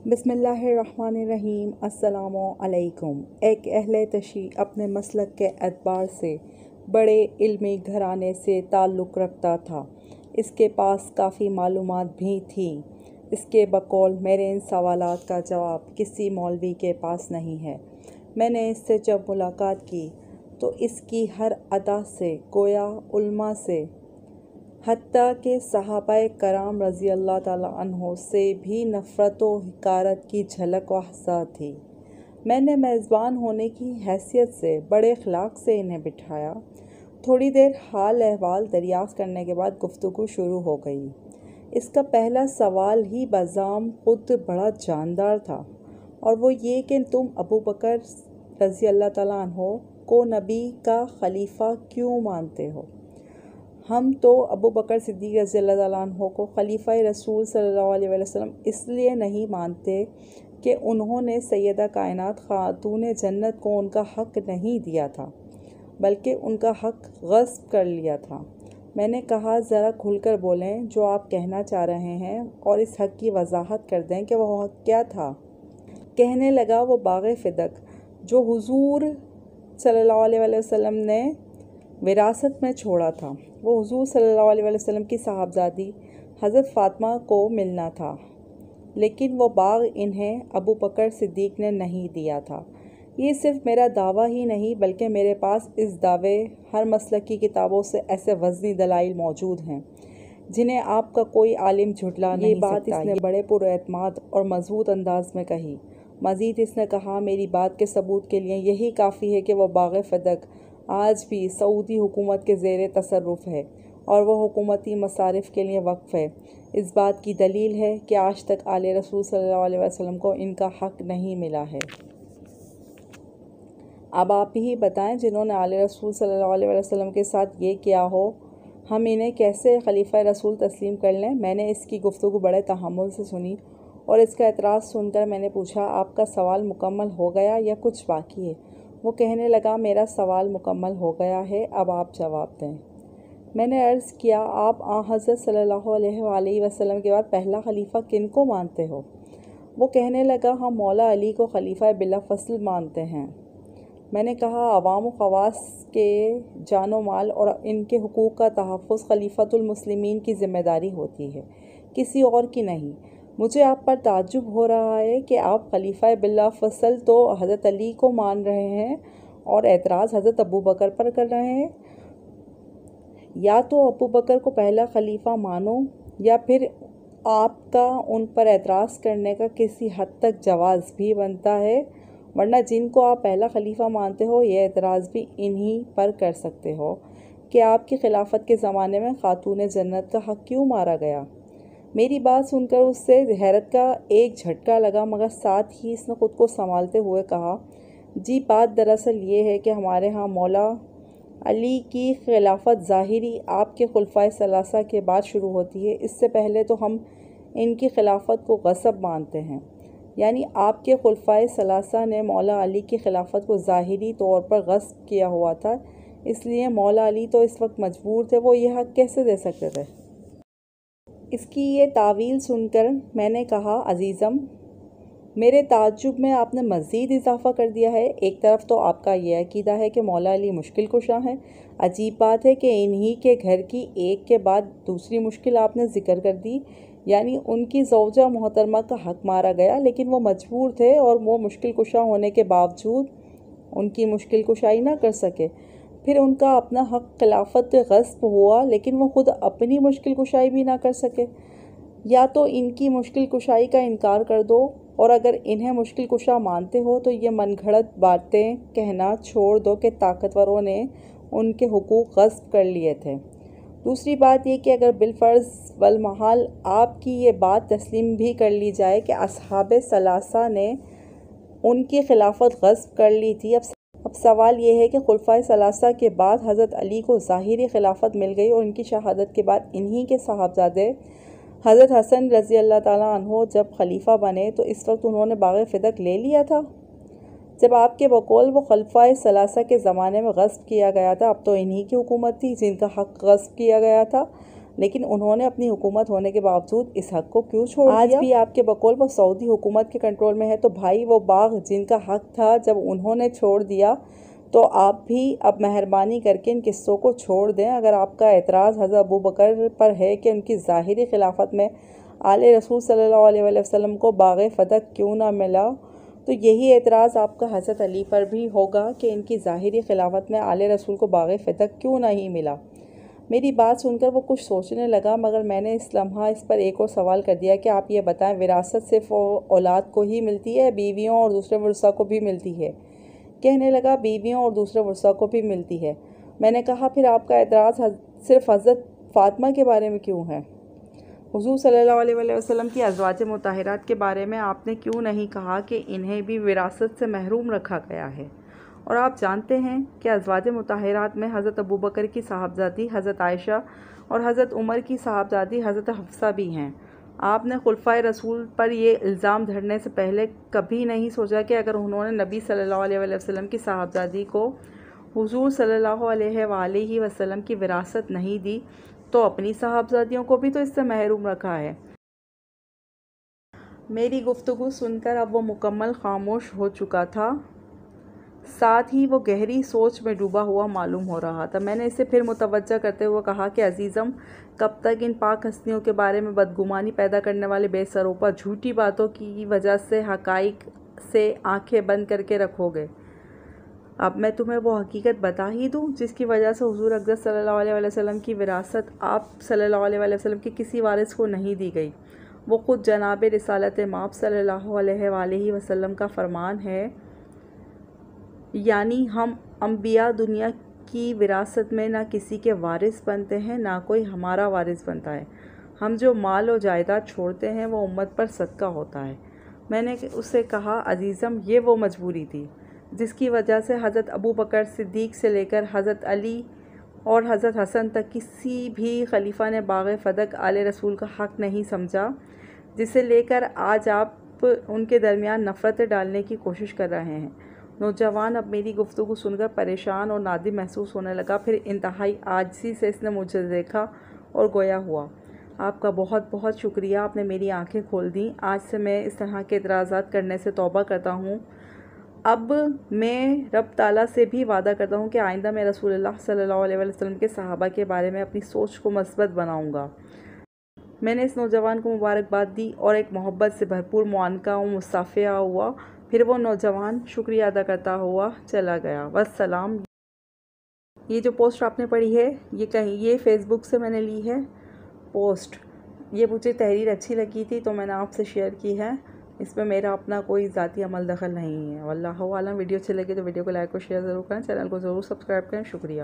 بسم اللہ الرحمن الرحیم۔ السلام علیکم۔ ایک اہل تشیع اپنے مسلک کے اعتبار سے بڑے علمی گھرانے سے تعلق رکھتا تھا۔ اس کے پاس کافی معلومات بھی تھیں۔ اس کے بقول میرے ان سوالات کا جواب کسی مولوی کے پاس نہیں ہے۔ میں نے اس سے جب ملاقات کی تو اس کی ہر ادا سے گویا علماء سے حتیٰ کہ صحابہ کرام رضی اللہ تعالیٰ عنہ سے بھی نفرت و حقارت کی جھلک واضح تھی۔ میں نے میزبان ہونے کی حیثیت سے بڑے اخلاق سے انہیں بٹھایا۔ تھوڑی دیر حال احوال دریافت کرنے کے بعد گفتگو شروع ہو گئی۔ اس کا پہلا سوال ہی بذام خود بڑا جاندار تھا، اور وہ یہ کہ تم ابو بکر رضی اللہ تعالیٰ عنہ کو نبی کا خلیفہ کیوں مانتے ہو؟ ہم تو ابو بکر صدیق رضی اللہ تعالیٰ عنہ کو خلیفہ رسول صلی اللہ علیہ وسلم اس لیے نہیں مانتے کہ انہوں نے سیدہ کائنات خاتون جنت کو ان کا حق نہیں دیا تھا، بلکہ ان کا حق غصب کر لیا تھا۔ میں نے کہا ذرا کھل کر بولیں جو آپ کہنا چاہ رہے ہیں، اور اس حق کی وضاحت کر دیں کہ وہ حق کیا تھا۔ کہنے لگا وہ باغ فدق جو حضور صلی اللہ علیہ وسلم نے وراثت میں چھوڑا تھا، وہ حضور صلی اللہ علیہ وسلم کی صاحبزادی حضرت فاطمہ کو ملنا تھا، لیکن وہ باغ انہیں ابو بکر صدیق نے نہیں دیا تھا۔ یہ صرف میرا دعویٰ ہی نہیں بلکہ میرے پاس اس دعوے ہر مسلک کی کتابوں سے ایسے وزنی دلائل موجود ہیں جنہیں آپ کا کوئی عالم جھٹلا نہیں سکتا۔ یہ بات اس نے بڑے پراعتماد اور مضبوط انداز میں کہی۔ مزید اس نے کہا میری بات کے ثبوت کے لیے یہی کافی ہے کہ وہ باغ فدق آج بھی سعودی حکومت کے زیر تصرف ہے اور وہ حکومتی مصارف کے لیے وقف ہے۔ اس بات کی دلیل ہے کہ آج تک آل رسول صلی اللہ علیہ وسلم کو ان کا حق نہیں ملا ہے۔ اب آپ ہی بتائیں جنہوں نے آل رسول صلی اللہ علیہ وسلم کے ساتھ یہ کیا ہو، ہم انہیں کیسے خلیفہ رسول تسلیم کر لیں؟ میں نے اس کی گفتگو بڑے تحمل سے سنی، اور اس کا اعتراض سن کر میں نے پوچھا آپ کا سوال مکمل ہو گیا یا کچھ باقی ہے؟ وہ کہنے لگا میرا سوال مکمل ہو گیا ہے، اب آپ جواب دیں۔ میں نے عرض کیا آپ حضرت صلی اللہ علیہ وآلہ وسلم کے بعد پہلا خلیفہ کن کو مانتے ہو؟ وہ کہنے لگا ہم مولا علی کو خلیفہ بلا فصل مانتے ہیں۔ میں نے کہا عوام و خواص کے جان و مال اور ان کے حقوق کا تحفظ خلیفۃ المسلمین کی ذمہ داری ہوتی ہے، کسی اور کی نہیں۔ مجھے آپ پر تعجب ہو رہا ہے کہ آپ خلیفہ بلا فصل تو حضرت علی کو مان رہے ہیں اور اعتراض حضرت ابو بکر پر کر رہے ہیں۔ یا تو ابو بکر کو پہلا خلیفہ مانو یا پھر آپ کا ان پر اعتراض کرنے کا کسی حد تک جواز بھی بنتا ہے، ورنہ جن کو آپ پہلا خلیفہ مانتے ہو یہ اعتراض بھی انہی پر کر سکتے ہو کہ آپ کی خلافت کے زمانے میں خاتون جنت کا حق کیوں مارا گیا۔ میری بات سن کر اس سے حیرت کا ایک جھٹکا لگا، مگر ساتھ ہی اس نے خود کو سنبھالتے ہوئے کہا جی بات دراصل یہ ہے کہ ہمارے ہاں مولا علی کی خلافت ظاہری آپ کے خلفائے ثلاثہ کے بعد شروع ہوتی ہے، اس سے پہلے تو ہم ان کی خلافت کو غصب مانتے ہیں۔ یعنی آپ کے خلفائے ثلاثہ نے مولا علی کی خلافت کو ظاہری طور پر غصب کیا ہوا تھا، اس لیے مولا علی تو اس وقت مجبور تھے، وہ یہ حق کیسے دے سکتے تھے؟ اس کی یہ تعویل سن کر میں نے کہا عزیزم میرے تعجب میں آپ نے مزید اضافہ کر دیا ہے۔ ایک طرف تو آپ کا یہ عقیدہ ہے کہ مولا علی مشکل کشا ہیں، عجیب بات ہے کہ انہی کے گھر کی ایک کے بعد دوسری مشکل آپ نے ذکر کر دی، یعنی ان کی زوجہ محترمہ کا حق مارا گیا لیکن وہ مجبور تھے اور وہ مشکل کشا ہونے کے باوجود ان کی مشکل کشائی نہ کر سکے۔ پھر ان کا اپنا حق خلافت غصب ہوا لیکن وہ خود اپنی مشکل کشائی بھی نہ کر سکے۔ یا تو ان کی مشکل کشائی کا انکار کر دو، اور اگر انہیں مشکل کشا مانتے ہو تو یہ من گھڑت باتیں کہنا چھوڑ دو کہ طاقتوروں نے ان کے حقوق غصب کر لیے تھے۔ دوسری بات یہ کہ اگر بالفرض والمحال آپ کی یہ بات تسلیم بھی کر لی جائے کہ اصحاب ثلاثہ نے ان کی خلافت غصب کر لی تھی، اب سوال یہ ہے کہ خلفائے ثلاثہ کے بعد حضرت علی کو ظاہری خلافت مل گئی اور ان کی شہادت کے بعد انہی کے صاحبزادے حضرت حسن رضی اللہ تعالیٰ عنہ جب خلیفہ بنے تو اس وقت انہوں نے باغ فدق لے لیا تھا؟ جب آپ کے بقول وہ خلفائے ثلاثہ کے زمانے میں غصب کیا گیا تھا، اب تو انہی کی حکومت تھی جن کا حق غصب کیا گیا تھا۔ لیکن انہوں نے اپنی حکومت ہونے کے باوجود اس حق کو کیوں چھوڑ دیا؟ آج بھی آپ کے بقول وہ سعودی حکومت کے کنٹرول میں ہے، تو بھائی وہ باغ جن کا حق تھا جب انہوں نے چھوڑ دیا تو آپ بھی اب مہربانی کر کے ان قصوں کو چھوڑ دیں۔ اگر آپ کا اعتراض حضرت ابوبکر پر ہے کہ ان کی ظاہری خلافت میں آل رسول صلی اللہ علیہ وسلم کو باغ فتح کیوں نہ ملا، تو یہی اعتراض آپ کا حضرت علی پر بھی ہوگا کہ ان کی ظاہری خلافت میں آل رسول کو باغ فتح کیوں نہیں ملا۔ میری بات سن کر وہ کچھ سوچنے لگا، مگر میں نے اس لمحہ اس پر ایک اور سوال کر دیا کہ آپ یہ بتائیں، وراثت صرف اولاد کو ہی ملتی ہے، بیویوں اور دوسرے ورثاء کو بھی ملتی ہے؟ کہنے لگا بیویوں اور دوسرے ورثاء کو بھی ملتی ہے۔ میں نے کہا پھر آپ کا اعتراض صرف حضرت فاطمہ کے بارے میں کیوں ہے؟ حضور صلی اللہ علیہ وسلم کی ازواج مطہرات کے بارے میں آپ نے کیوں نہیں کہا کہ انہیں بھی وراثت سے محروم رکھا گیا ہے؟ اور آپ جانتے ہیں کہ ازواج مطہرات میں حضرت ابوبکر کی صاحبزادی حضرت عائشہ اور حضرت عمر کی صاحبزادی حضرت حفصہ بھی ہیں۔ آپ نے خلفائے رسول پر یہ الزام دھرنے سے پہلے کبھی نہیں سوچا کہ اگر انہوں نے نبی صلی اللہ علیہ وسلم کی صاحبزادی کو حضور صلی اللہ علیہ وآلہ وسلم کی وراثت نہیں دی تو اپنی صاحبزادیوں کو بھی تو اس سے محروم رکھا ہے؟ میری گفتگو سن کر اب وہ مکمل خاموش ہو چکا تھا، ساتھ ہی وہ گہری سوچ میں ڈوبا ہوا معلوم ہو رہا تھا۔ میں نے اسے پھر متوجہ کرتے ہوئے کہا کہ عزیزم، کب تک ان پاک ہستیوں کے بارے میں بدگمانی پیدا کرنے والے بے سروپا جھوٹی باتوں کی وجہ سے حقائق سے آنکھیں بند کر کے رکھو گے؟ اب میں تمہیں وہ حقیقت بتا ہی دوں جس کی وجہ سے حضور اقدس صلی اللہ علیہ وسلم کی وراثت آپ صلی اللہ علیہ وسلم کے کسی وارث کو نہیں دی گئی۔ وہ خود جناب رسالت مآب صلی اللہ علیہ وآلہ وسلم کا فرمان ہے، یعنی ہم انبیاء دنیا کی وراثت میں نہ کسی کے وارث بنتے ہیں نہ کوئی ہمارا وارث بنتا ہے۔ ہم جو مال و جائیداد چھوڑتے ہیں وہ امت پر صدقہ ہوتا ہے۔ میں نے اس سے کہا عزیزم، یہ وہ مجبوری تھی جس کی وجہ سے حضرت ابوبکر صدیق سے لے کر حضرت علی اور حضرت حسن تک کسی بھی خلیفہ نے باغ فتح آل رسول کا حق نہیں سمجھا، جسے لے کر آج آپ ان کے درمیان نفرتیں ڈالنے کی کوشش کر رہے ہیں۔ نوجوان اب میری گفتگو سن کر پریشان اور نادم محسوس ہونے لگا، پھر انتہائی عاجزی سے اس نے مجھے دیکھا اور گویا ہوا، آپ کا بہت بہت شکریہ، آپ نے میری آنکھیں کھول دیں۔ آج سے میں اس طرح کے اعتراضات کرنے سے توبہ کرتا ہوں۔ اب میں رب تعالیٰ سے بھی وعدہ کرتا ہوں کہ آئندہ میں رسول اللہ صلی اللہ علیہ وسلم کے صحابہ کے بارے میں اپنی سوچ کو مثبت بناؤں گا۔ میں نے اس نوجوان کو مبارکباد دی اور ایک محبت سے بھرپور معانقہ و مصافحہ ہوا، پھر وہ نوجوان شکریہ ادا کرتا ہوا چلا گیا۔ والسلام۔ یہ جو پوسٹ آپ نے پڑھی ہے یہ فیس بک سے میں نے لی ہے پوسٹ، یہ مجھے تحریر اچھی لگی تھی تو میں نے آپ سے شیئر کی ہے، اس میں میرا اپنا کوئی ذاتی عمل دخل نہیں ہے۔ واللہ اعلم۔ ویڈیو اچھی لگی تو ویڈیو کو لائک اور شیئر ضرور کریں، چینل کو ضرور سبسکرائب کریں۔ شکریہ۔